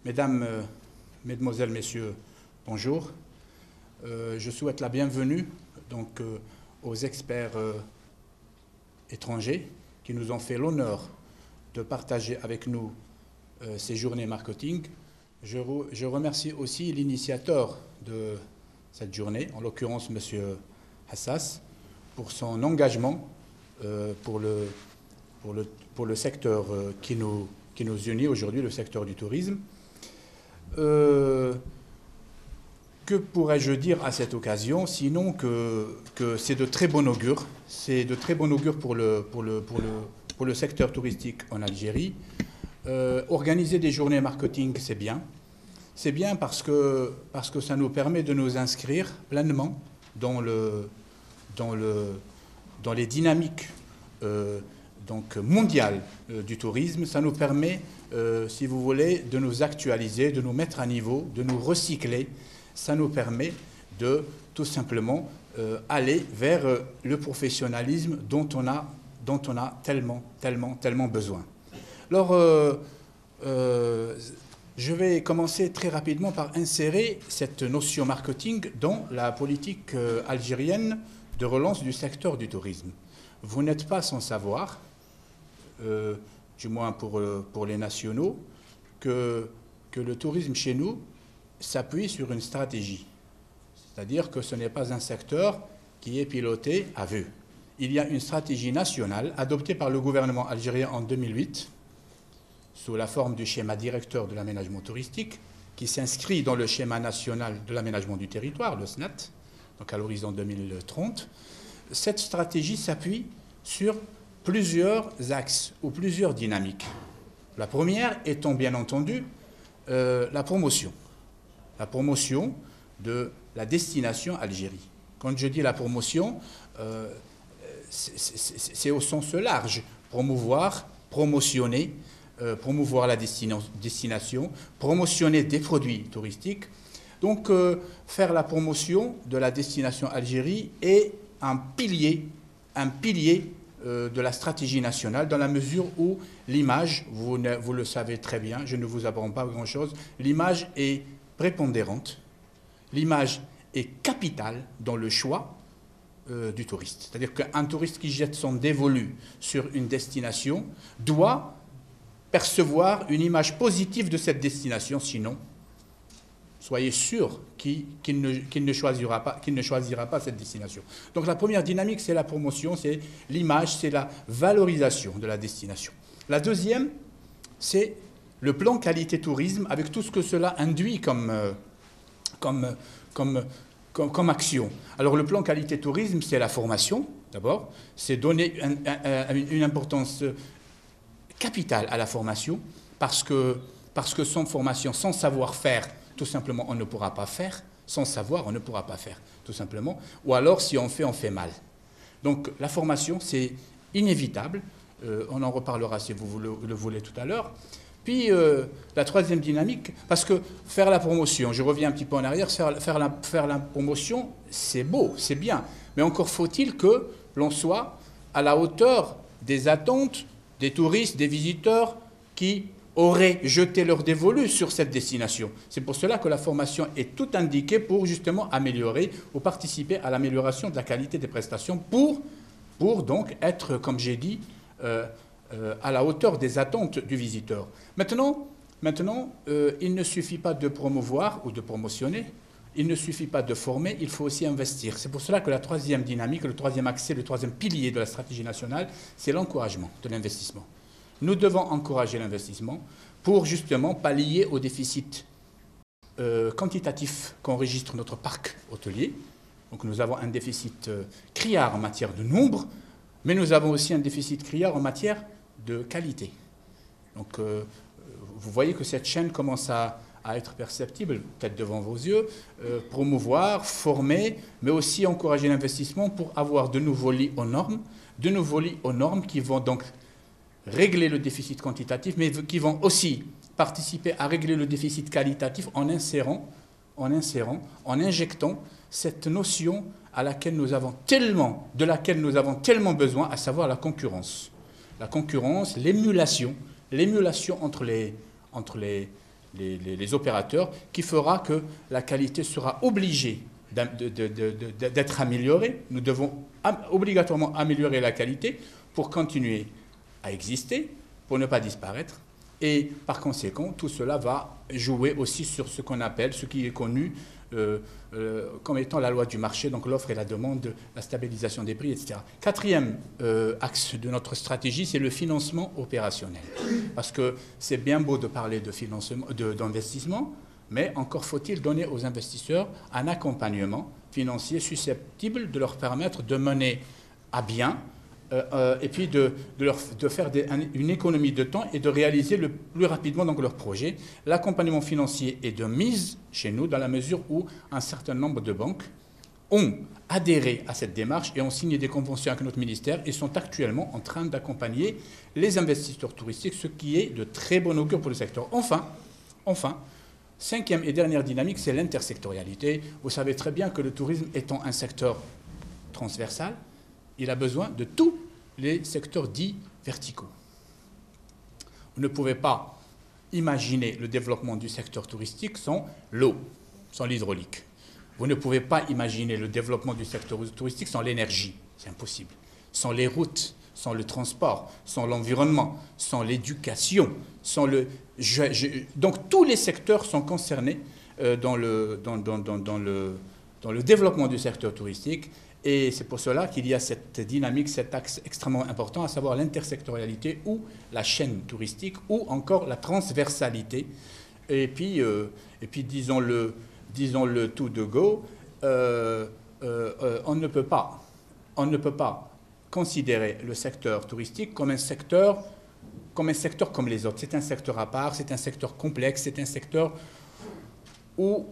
Mesdames, Mesdemoiselles, Messieurs, bonjour. Je souhaite la bienvenue donc, aux experts étrangers qui nous ont fait l'honneur de partager avec nous ces journées marketing. Je remercie aussi l'initiateur de cette journée, en l'occurrence M. Hassas, pour son engagement pour le secteur qui nous unit aujourd'hui, le secteur du tourisme. Que pourrais-je dire à cette occasion, sinon que c'est de très bon augure. C'est de très bon augure pour le secteur touristique en Algérie. Organiser des journées marketing, c'est bien. C'est bien parce que ça nous permet de nous inscrire pleinement dans les dynamiques mondiales du tourisme. Ça nous permet, si vous voulez, de nous actualiser, de nous mettre à niveau, de nous recycler. Ça nous permet de tout simplement aller vers le professionnalisme dont on a tellement besoin. Alors, je vais commencer très rapidement par insérer cette notion marketing dans la politique algérienne de relance du secteur du tourisme. Vous n'êtes pas sans savoir, du moins pour les nationaux, que le tourisme chez nous s'appuie sur une stratégie. C'est-à-dire que ce n'est pas un secteur qui est piloté à vue. Il y a une stratégie nationale adoptée par le gouvernement algérien en 2008, sous la forme du schéma directeur de l'aménagement touristique, qui s'inscrit dans le schéma national de l'aménagement du territoire, le SNAT, donc à l'horizon 2030. Cette stratégie s'appuie sur plusieurs axes ou plusieurs dynamiques. La première étant bien entendu la promotion de la destination Algérie. Quand je dis la promotion, c'est au sens large, promotionner la destination, promotionner des produits touristiques. Donc, faire la promotion de la destination Algérie est un pilier de la stratégie nationale, dans la mesure où l'image, vous le savez très bien, je ne vous apprends pas grand-chose, l'image est prépondérante, l'image est capitale dans le choix du touriste. C'est-à-dire qu'un touriste qui jette son dévolu sur une destination doit percevoir une image positive de cette destination, sinon, soyez sûr qu'il ne choisira pas cette destination. Donc la première dynamique, c'est la promotion, c'est l'image, c'est la valorisation de la destination. La deuxième, c'est le plan qualité tourisme, avec tout ce que cela induit comme action. Alors le plan qualité tourisme, c'est la formation, d'abord, c'est donner une importance capitale à la formation, parce que sans formation, sans savoir-faire, tout simplement, on ne pourra pas faire. Sans savoir, on ne pourra pas faire, tout simplement. Ou alors, si on fait mal. Donc, la formation, c'est inévitable. On en reparlera si vous le voulez tout à l'heure. Puis, la troisième dynamique, parce que faire la promotion, je reviens un petit peu en arrière, faire la promotion, c'est beau, c'est bien. Mais encore faut-il que l'on soit à la hauteur des attentes des touristes, des visiteurs qui auraient jeté leur dévolu sur cette destination. C'est pour cela que la formation est tout indiquée pour justement améliorer ou participer à l'amélioration de la qualité des prestations pour donc être, comme j'ai dit, à la hauteur des attentes du visiteur. Maintenant, il ne suffit pas de promouvoir ou de promotionner, il ne suffit pas de former, il faut aussi investir. C'est pour cela que la troisième dynamique, le troisième axe, le troisième pilier de la stratégie nationale, c'est l'encouragement de l'investissement. Nous devons encourager l'investissement pour justement pallier au déficit quantitatif qu'enregistre notre parc hôtelier. Donc nous avons un déficit criard en matière de nombre, mais nous avons aussi un déficit criard en matière de qualité. Donc vous voyez que cette chaîne commence à être perceptible, peut-être devant vos yeux, promouvoir, former, mais aussi encourager l'investissement pour avoir de nouveaux lits aux normes qui vont donc régler le déficit quantitatif, mais qui vont aussi participer à régler le déficit qualitatif en injectant cette notion de laquelle nous avons tellement besoin, à savoir la concurrence. La concurrence, l'émulation entre les les opérateurs, qui fera que la qualité sera obligée d'être améliorée. Nous devons obligatoirement améliorer la qualité pour continuer à exister, pour ne pas disparaître. Et par conséquent, tout cela va jouer aussi sur ce qu'on appelle, ce qui est connu comme étant la loi du marché, donc l'offre et la demande, la stabilisation des prix, etc. Quatrième axe de notre stratégie, c'est le financement opérationnel. Parce que c'est bien beau de parler d'investissement, mais encore faut-il donner aux investisseurs un accompagnement financier susceptible de leur permettre de mener à bien et puis de faire une économie de temps et de réaliser le plus rapidement donc, leur projet. L'accompagnement financier est de mise chez nous dans la mesure où un certain nombre de banques ont adhéré à cette démarche et ont signé des conventions avec notre ministère et sont actuellement en train d'accompagner les investisseurs touristiques, ce qui est de très bon augure pour le secteur. Enfin, cinquième et dernière dynamique, c'est l'intersectorialité. Vous savez très bien que le tourisme étant un secteur transversal, il a besoin de tous les secteurs dits verticaux. Vous ne pouvez pas imaginer le développement du secteur touristique sans l'eau, sans l'hydraulique. Vous ne pouvez pas imaginer le développement du secteur touristique sans l'énergie, c'est impossible. Sans les routes, sans le transport, sans l'environnement, sans l'éducation, sans le... Donc tous les secteurs sont concernés dans le développement du secteur touristique. Et c'est pour cela qu'il y a cette dynamique, cet axe extrêmement important, à savoir l'intersectorialité ou la chaîne touristique ou encore la transversalité. Et puis disons-le tout de go, on ne peut pas considérer le secteur touristique comme un secteur comme les autres. C'est un secteur à part, c'est un secteur complexe, c'est un secteur où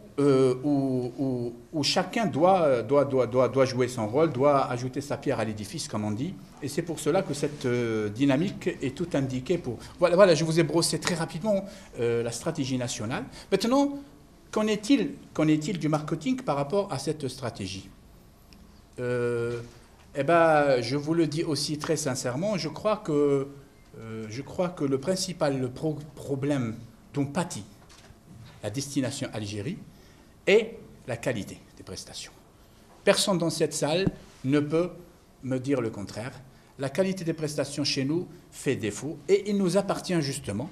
chacun doit jouer son rôle, doit ajouter sa pierre à l'édifice, comme on dit. Et c'est pour cela que cette dynamique est tout indiquée pour... Voilà, je vous ai brossé très rapidement la stratégie nationale. Maintenant, qu'en est-il du marketing par rapport à cette stratégie ? Je vous le dis aussi très sincèrement, je crois que le principal problème dont pâtit la destination Algérie est la qualité des prestations. Personne dans cette salle ne peut me dire le contraire. La qualité des prestations chez nous fait défaut et il nous appartient justement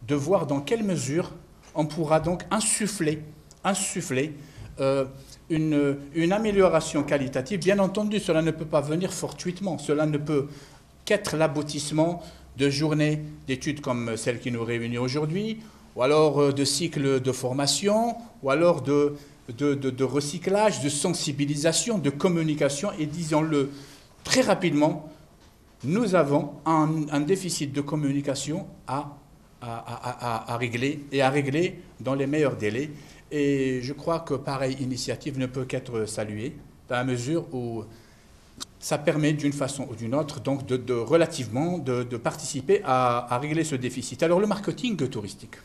de voir dans quelle mesure on pourra donc insuffler une amélioration qualitative. Bien entendu, cela ne peut pas venir fortuitement, cela ne peut qu'être l'aboutissement de journées d'études comme celle qui nous réunit aujourd'hui, ou alors de cycles de formation, ou alors de recyclage, de sensibilisation, de communication. Et disons-le très rapidement, nous avons un déficit de communication à régler, et à régler dans les meilleurs délais. Et je crois que pareille initiative ne peut qu'être saluée, dans la mesure où ça permet d'une façon ou d'une autre donc relativement de participer à régler ce déficit. Alors le marketing touristique.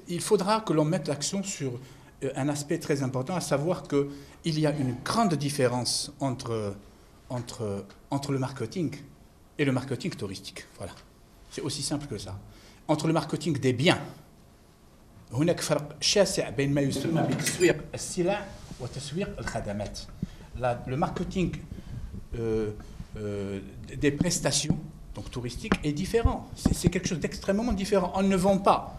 Il faudra que l'on mette l'accent sur un aspect très important, à savoir qu'il y a une grande différence entre le marketing et le marketing touristique. Voilà. C'est aussi simple que ça. Entre le marketing des biens, هناك فرق شاسع بين ما يسمى بتسويق السلع وتسويق الخدمات. Le marketing des prestations donc touristiques est différent. C'est quelque chose d'extrêmement différent. On ne vend pas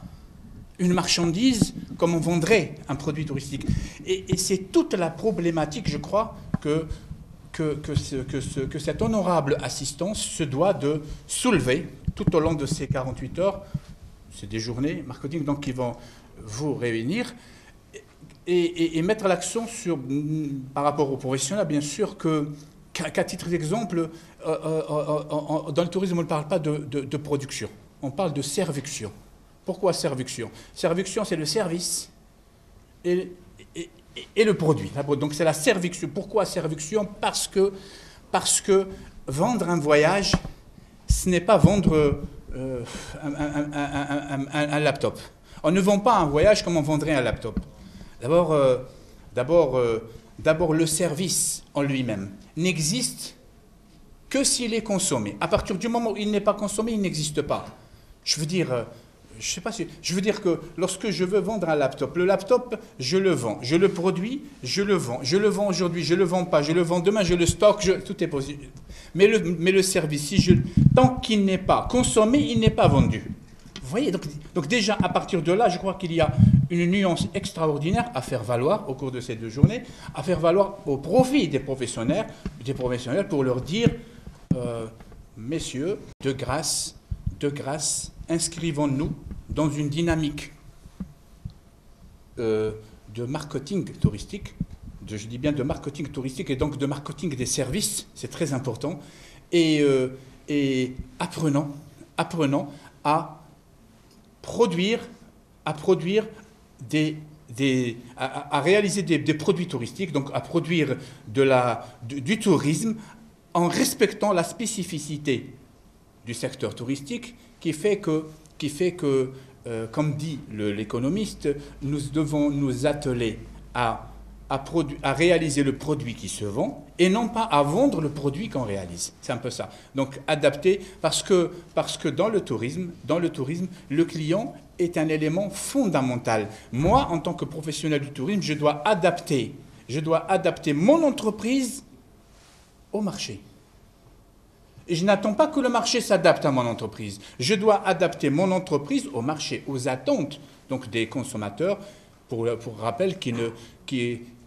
une marchandise comme on vendrait un produit touristique. Et c'est toute la problématique, je crois, que cette honorable assistance se doit de soulever tout au long de ces 48 heures. C'est des journées marketing donc, qui vont vous réunir et mettre l'accent sur, par rapport aux professionnels, bien sûr, qu'à titre d'exemple, dans le tourisme, on ne parle pas de production, on parle de serviction. Pourquoi serviction ? Serviction, c'est le service et le produit. Donc c'est la serviction. Pourquoi serviction ? Parce que vendre un voyage, ce n'est pas vendre un laptop. On ne vend pas un voyage comme on vendrait un laptop. D'abord, le service en lui-même n'existe que s'il est consommé. À partir du moment où il n'est pas consommé, il n'existe pas. Je veux dire, je sais pas si... Je veux dire que lorsque je veux vendre un laptop, le laptop, je le vends, je le produis, je le vends. Je le vends aujourd'hui, je le vends pas, je le vends demain, je le stocke, tout est possible. Mais le service, tant qu'il n'est pas consommé, il n'est pas vendu. Vous voyez, donc déjà, à partir de là, je crois qu'il y a une nuance extraordinaire à faire valoir au cours de ces 2 journées, à faire valoir au profit des professionnels pour leur dire, messieurs, de grâce, inscrivons-nous dans une dynamique de marketing touristique, je dis bien de marketing touristique et donc de marketing des services, c'est très important, et apprenons à produire à réaliser des produits touristiques, donc à produire du tourisme en respectant la spécificité du secteur touristique qui fait que comme dit l'économiste, nous devons nous atteler à réaliser le produit qui se vend et non pas à vendre le produit qu'on réalise. C'est un peu ça. Donc adapter, parce que dans le tourisme, le client est un élément fondamental. Moi, en tant que professionnel du tourisme, je dois adapter mon entreprise au marché. Et je n'attends pas que le marché s'adapte à mon entreprise. Je dois adapter mon entreprise au marché, aux attentes donc des consommateurs, pour rappel, qui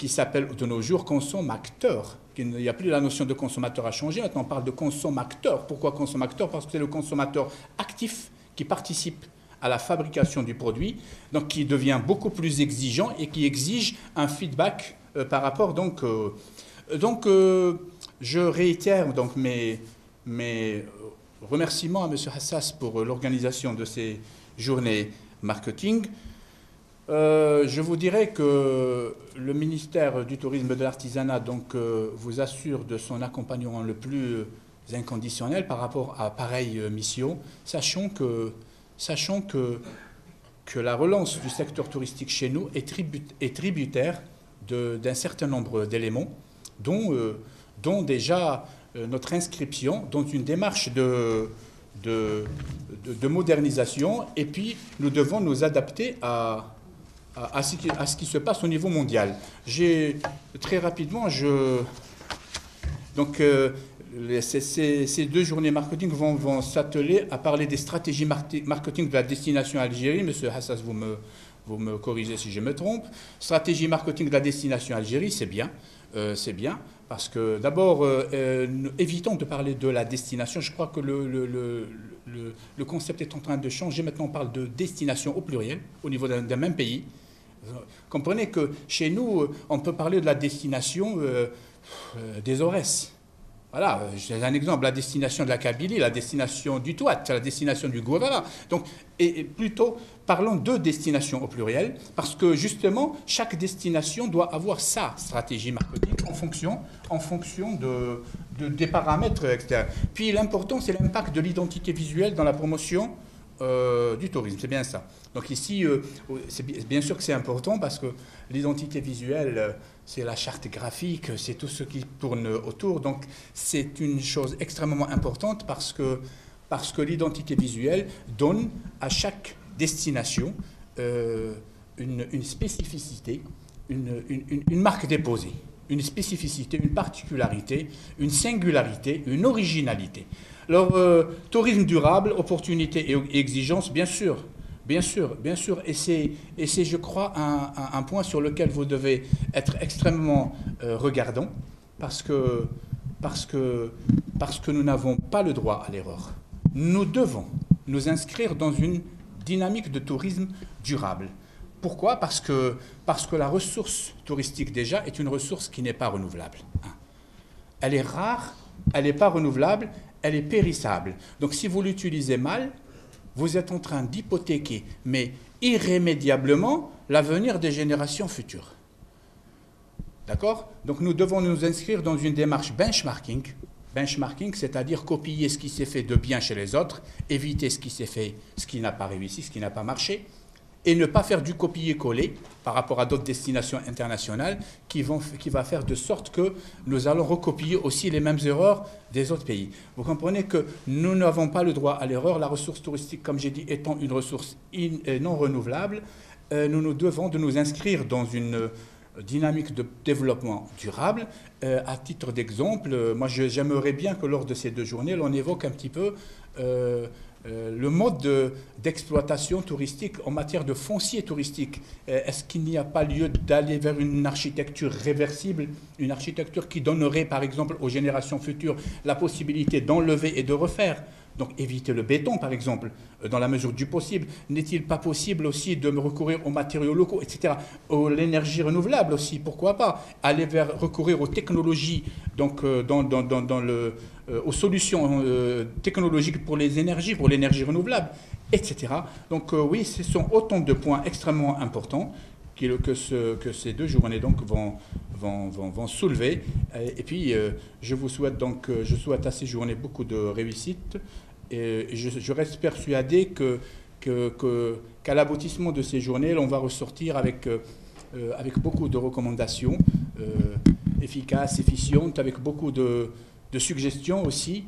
s'appelle de nos jours consommateur. Il n'y a plus la notion de consommateur à changer, maintenant on parle de consommateur. Pourquoi consommateur? Parce que c'est le consommateur actif qui participe à la fabrication du produit, donc qui devient beaucoup plus exigeant et qui exige un feedback par rapport donc je réitère donc mes remerciements à M. Hassas pour l'organisation de ces journées marketing. Je vous dirais que le ministère du Tourisme et de l'Artisanat donc, vous assure de son accompagnement le plus inconditionnel par rapport à pareille mission, sachant que la relance du secteur touristique chez nous est tributaire d'un certain nombre d'éléments, dont déjà notre inscription dans une démarche de modernisation, et puis nous devons nous adapter à ce qui se passe au niveau mondial. Très rapidement, donc ces 2 journées marketing vont s'atteler à parler des stratégies marketing de la destination Algérie. Monsieur Hassas, vous me corrigez si je me trompe. Stratégie marketing de la destination Algérie, c'est bien. Parce que d'abord, évitons de parler de la destination. Je crois que le concept est en train de changer. Maintenant, on parle de destination au pluriel, au niveau d'un même pays. Comprenez que chez nous, on peut parler de la destination des Aurès. Voilà, j'ai un exemple, la destination de la Kabylie, la destination du Touat, la destination du Gourara. Donc, et plutôt, parlons de destination au pluriel, parce que justement, chaque destination doit avoir sa stratégie marketing en fonction des paramètres externes. Puis l'important, c'est l'impact de l'identité visuelle dans la promotion du tourisme, c'est bien ça. Donc ici, bien sûr que c'est important parce que l'identité visuelle, c'est la charte graphique, c'est tout ce qui tourne autour. Donc c'est une chose extrêmement importante parce que l'identité visuelle donne à chaque destination une spécificité, une marque déposée, une spécificité, une particularité, une singularité, une originalité. Alors, tourisme durable, opportunité et exigence, bien sûr. Et c'est, je crois, un point sur lequel vous devez être extrêmement regardant, parce que nous n'avons pas le droit à l'erreur. Nous devons nous inscrire dans une dynamique de tourisme durable. Pourquoi? Parce que la ressource touristique, déjà, est une ressource qui n'est pas renouvelable. Elle est rare, elle n'est pas renouvelable, elle est périssable. Donc si vous l'utilisez mal, vous êtes en train d'hypothéquer, mais irrémédiablement, l'avenir des générations futures. D'accord? Donc nous devons nous inscrire dans une démarche benchmarking. Benchmarking, c'est-à-dire copier ce qui s'est fait de bien chez les autres, éviter ce qui s'est fait, ce qui n'a pas réussi, ce qui n'a pas marché, et ne pas faire du copier-coller par rapport à d'autres destinations internationales qui va faire de sorte que nous allons recopier aussi les mêmes erreurs des autres pays. Vous comprenez que nous n'avons pas le droit à l'erreur. La ressource touristique, comme j'ai dit, étant une ressource non renouvelable, nous nous devons de nous inscrire dans une dynamique de développement durable. À titre d'exemple, moi j'aimerais bien que lors de ces 2 journées, l'on évoque un petit peu le mode d'exploitation touristique en matière de foncier touristique. Est-ce qu'il n'y a pas lieu d'aller vers une architecture réversible, une architecture qui donnerait par exemple aux générations futures la possibilité d'enlever et de refaire? Donc éviter le béton, par exemple, dans la mesure du possible. N'est-il pas possible aussi de recourir aux matériaux locaux, etc., l'énergie renouvelable aussi, pourquoi pas? Aller recourir aux technologies, donc aux solutions technologiques pour les énergies, pour l'énergie renouvelable, etc. Donc oui, ce sont autant de points extrêmement importants que ces 2 journées donc vont soulever. Et puis je souhaite à ces journées beaucoup de réussite. Et je reste persuadé qu'à l'aboutissement de ces journées, on va ressortir avec beaucoup de recommandations efficaces, efficientes, avec beaucoup de suggestions aussi,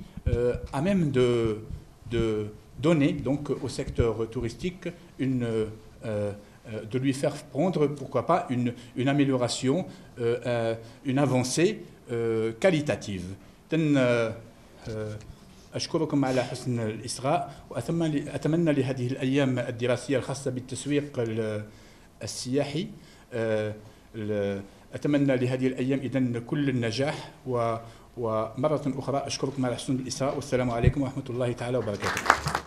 à même de donner donc au secteur touristique de lui faire prendre, pourquoi pas, une amélioration, une avancée qualitative. أشكركم على حسن الإصغاء، وأتمنى لهذه الأيام الدراسية الخاصة بالتسويق السياحي، أتمنى لهذه الأيام إذن كل النجاح، ومرة أخرى أشكركم على حسن الإصغاء، والسلام عليكم ورحمة الله تعالى وبركاته.